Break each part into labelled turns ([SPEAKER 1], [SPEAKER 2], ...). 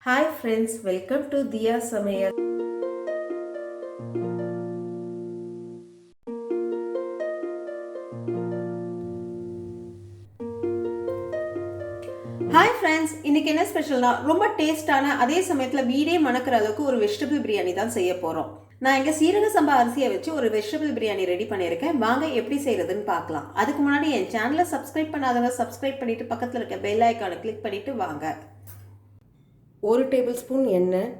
[SPEAKER 1] Hi friends, welcome to Diya Samayal. Hi friends, இன்னைக்கு என்ன ஸ்பெஷல்னா ரொம்ப டேஸ்டான அதே சமயத்தில் வீடே மணக்கிற அளவுக்கு ஒரு வெஜிடபிள் பிரியாணி தான் செய்ய போகிறோம். நான் இங்கே சீரக சம்பா அரிசியை வச்சு ஒரு வெஜிடபிள் பிரியாணி ரெடி பண்ணியிருக்கேன். வாங்க எப்படி செய்யறதுன்னு பார்க்கலாம். அதுக்கு முன்னாடி என் சேனலை சப்ஸ்கிரைப் பண்ணாதவங்க சப்ஸ்கிரைப் பண்ணிட்டு பக்கத்தில் இருக்க பெல் ஐக்கானை கிளிக் பண்ணிட்டு வாங்க. 1 டேபிள் ஸ்பூன் எண்ணெய்,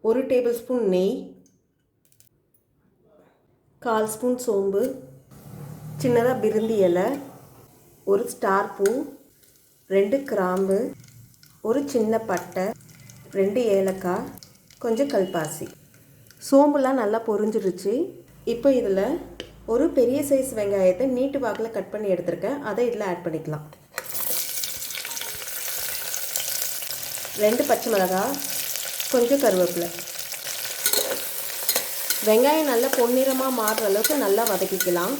[SPEAKER 1] 1 டேபிள் ஸ்பூன் நெய், 1/4 ஸ்பூன் சோம்பு, சின்னதாக பிரிந்தி இலை, ஒரு ஸ்டார் பூ, 2 கிராம்பு, ஒரு சின்ன பட்டை, 2 ஏலக்காய், கொஞ்சம் கல்பாசி. சோம்புலாம் நல்லா பொரிஞ்சிருச்சு. இப்போ இதில் ஒரு பெரிய சைஸ் வெங்காயத்தை நீட்டு வாக்கில் கட் பண்ணி எடுத்துருக்கேன். அதை இதில் ஆட் பண்ணிக்கலாம். 2 பச்சை மிளகாய், கொஞ்சம் கருவேப்பிலை. வெங்காயம் நல்லா பொன்னிறமாக மாறுற அளவுக்கு நல்லா வதக்கிக்கலாம்.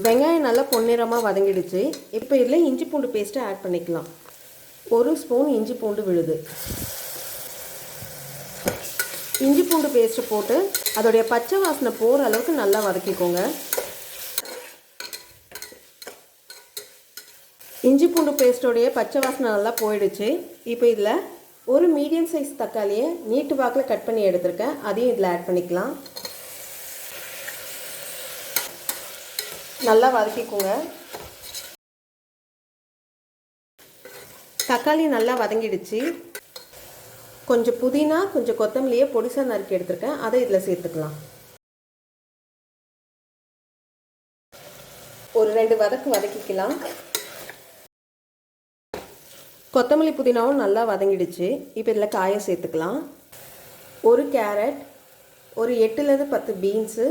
[SPEAKER 1] வெங்காயம் நல்லா பொன்னிறமாக வதங்கிடுச்சு. இப்போ இதில் இஞ்சி பூண்டு பேஸ்ட்டை ஆட் பண்ணிக்கலாம். 1 ஸ்பூன் இஞ்சி பூண்டு விழுது. இஞ்சி பூண்டு பேஸ்ட்டை போட்டு அதோடைய பச்சை வாசனை போகிற அளவுக்கு நல்லா வதக்கிக்கோங்க. இஞ்சி பூண்டு பேஸ்ட்டோடைய பச்சை வாசனை நல்லா போயிடுச்சு. இப்போ இதில் ஒரு மீடியம் சைஸ் தக்காளியை நீட்டு வாக்கில் கட் பண்ணி எடுத்திருக்கேன். அதையும் இதில் ஆட் பண்ணிக்கலாம். நல்லா வதக்கிக்கோங்க. தக்காளி நல்லா வதங்கிடுச்சு. கொஞ்சம் புதினா, கொஞ்சம் கொத்தமல்லியை பொடிசாக நறுக்கி எடுத்துருக்கேன். அதை இதில் சேர்த்துக்கலாம். ஒரு 2 வதக்கிக்கலாம். கொத்தமல்லி புதினாவும் நல்லா வதங்கிடுச்சு. இப்போ இதில் காயை சேர்த்துக்கலாம். ஒரு கேரட், ஒரு 8லேருந்து 10 பீன்ஸு,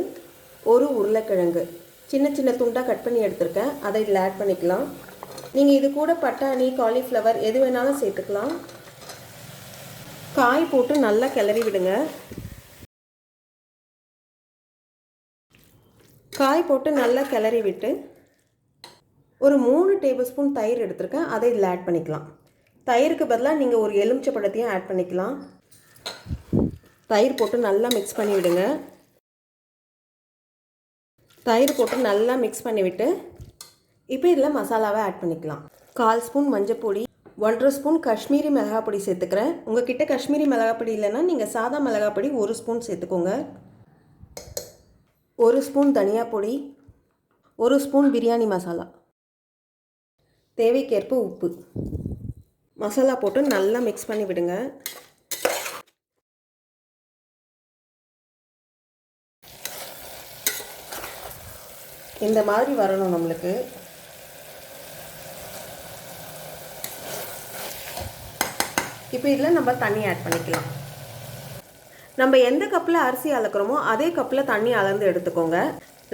[SPEAKER 1] ஒரு உருளைக்கிழங்கு சின்ன சின்ன துண்டாக கட் பண்ணி எடுத்துருக்கேன். அதை இதில் ஆட் பண்ணிக்கலாம். நீங்கள் இது கூட பட்டாணி, காலிஃப்ளவர் எது வேணாலும் சேர்த்துக்கலாம். காய் போட்டு நல்லா கிளறி விடுங்க. காய் போட்டு நல்லா கிளறி விட்டு ஒரு 3 டேபிள் ஸ்பூன் தயிர் எடுத்துருக்கேன். அதை இதில் ஆட் பண்ணிக்கலாம். தயிருக்கு பதிலாக நீங்கள் ஒரு எலுமிச்சை பழத்தையும் ஆட் பண்ணிக்கலாம். தயிர் போட்டு நல்லா மிக்ஸ் பண்ணி விடுங்க. தயிர் போட்டு நல்லா மிக்ஸ் பண்ணிவிட்டு இப்போ இதில் மசாலாவை ஆட் பண்ணிக்கலாம். 1/4 ஸ்பூன் மஞ்சள் பொடி, 1/2 ஸ்பூன் காஷ்மீரி மிளகாய் பொடி சேர்த்துக்கிறேன். உங்கள் கிட்டே காஷ்மீரி மிளகாய் பொடி இல்லைன்னா நீங்கள் சாதா மிளகாய் பொடி 1 ஸ்பூன் சேர்த்துக்கோங்க. 1 ஸ்பூன் தனியா பொடி, 1 ஸ்பூன் பிரியாணி மசாலா, தேவைக்கேற்ப உப்பு. மசாலா போட்டு நல்லா மிக்ஸ் பண்ணி விடுங்க. இந்த மாதிரி வரணும் நம்மளுக்கு. இப்போ இதில் நம்ம தண்ணி ஆட் பண்ணிக்கலாம். நம்ம எந்த கப்பில் அரிசி அளக்குறோமோ அதே கப்பில் தண்ணி அளந்து எடுத்துக்கோங்க.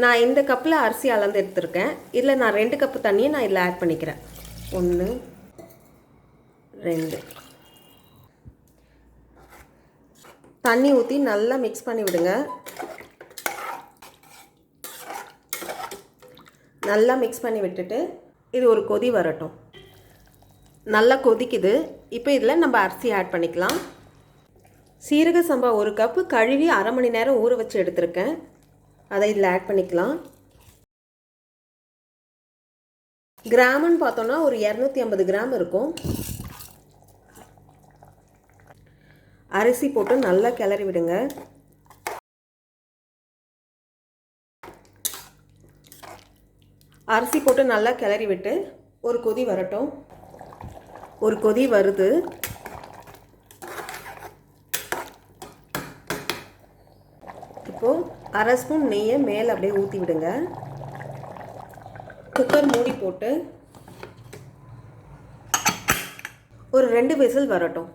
[SPEAKER 1] நான் இந்த கப்பில் அரிசி அளந்து எடுத்துருக்கேன். இதில் நான் 2 கப்பு தண்ணியை நான் இதில் ஆட் பண்ணிக்கிறேன். 1 2 தண்ணி ஊற்றி நல்லா மிக்ஸ் பண்ணி விடுங்க. நல்லா மிக்ஸ் பண்ணி விட்டுட்டு இது ஒரு கொதி வரட்டும். நல்லா கொதிக்குது. இப்போ இதில் நம்ம அரிசி ஆட் பண்ணிக்கலாம். சீரக சம்பா 1 கப்பு கழுவி 1/2 மணி நேரம் ஊற வச்சு எடுத்திருக்கேன். அதை இதில் ஆட் பண்ணிக்கலாம். கிராமுன்னு பார்த்தோன்னா ஒரு 250 கிராம் இருக்கும். அரிசி போட்டு நல்லா கிளறி விடுங்க. அரிசி போட்டு நல்லா கிளறி விட்டு ஒரு கொதி வரட்டும். ஒரு கொதி வருது. இப்போது 1/2 ஸ்பூன் நெய்யை மேலே அப்படியே ஊற்றி விடுங்க. குக்கர் மூடி போட்டு ஒரு 2 விசில் வரட்டும்.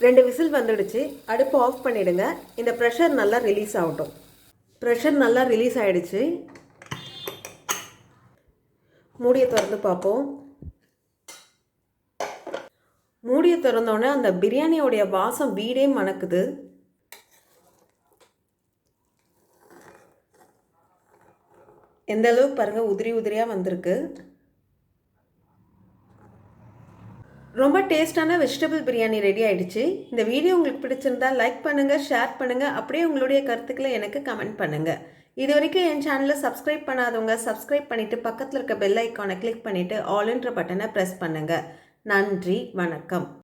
[SPEAKER 1] ரெண்டு விசில் வந்துடுச்சு. அடுப்பு ஆஃப் பண்ணிவிடுங்க. இந்த ப்ரெஷர் நல்லா ரிலீஸ் ஆகட்டும். ப்ரெஷர் நல்லா ரிலீஸ் ஆகிடுச்சு. மூடியை திறந்து பார்ப்போம். மூடியை திறந்தோடனே அந்த பிரியாணியோடைய வாசம் வீடே மணக்குது. எந்த அளவுக்கு பாருங்கள் உதிரி உதிரியாக வந்திருக்கு. ரொம்ப டேஸ்டான வெஜிடபிள் பிரியாணி ரெடி ஆயிடுச்சு. இந்த வீடியோ உங்களுக்கு பிடிச்சிருந்தா லைக் பண்ணுங்கள், ஷேர் பண்ணுங்கள், அப்படியே உங்களுடைய கருத்துக்களை எனக்கு கமெண்ட் பண்ணுங்கள். இது வரைக்கும் என் சேனலை சப்ஸ்கிரைப் பண்ணாதவங்க சப்ஸ்கிரைப் பண்ணிவிட்டு பக்கத்தில் இருக்க பெல் ஐக்கானை கிளிக் பண்ணிவிட்டு ஆல்ன்ற பட்டனை ப்ரெஸ் பண்ணுங்கள். நன்றி, வணக்கம்.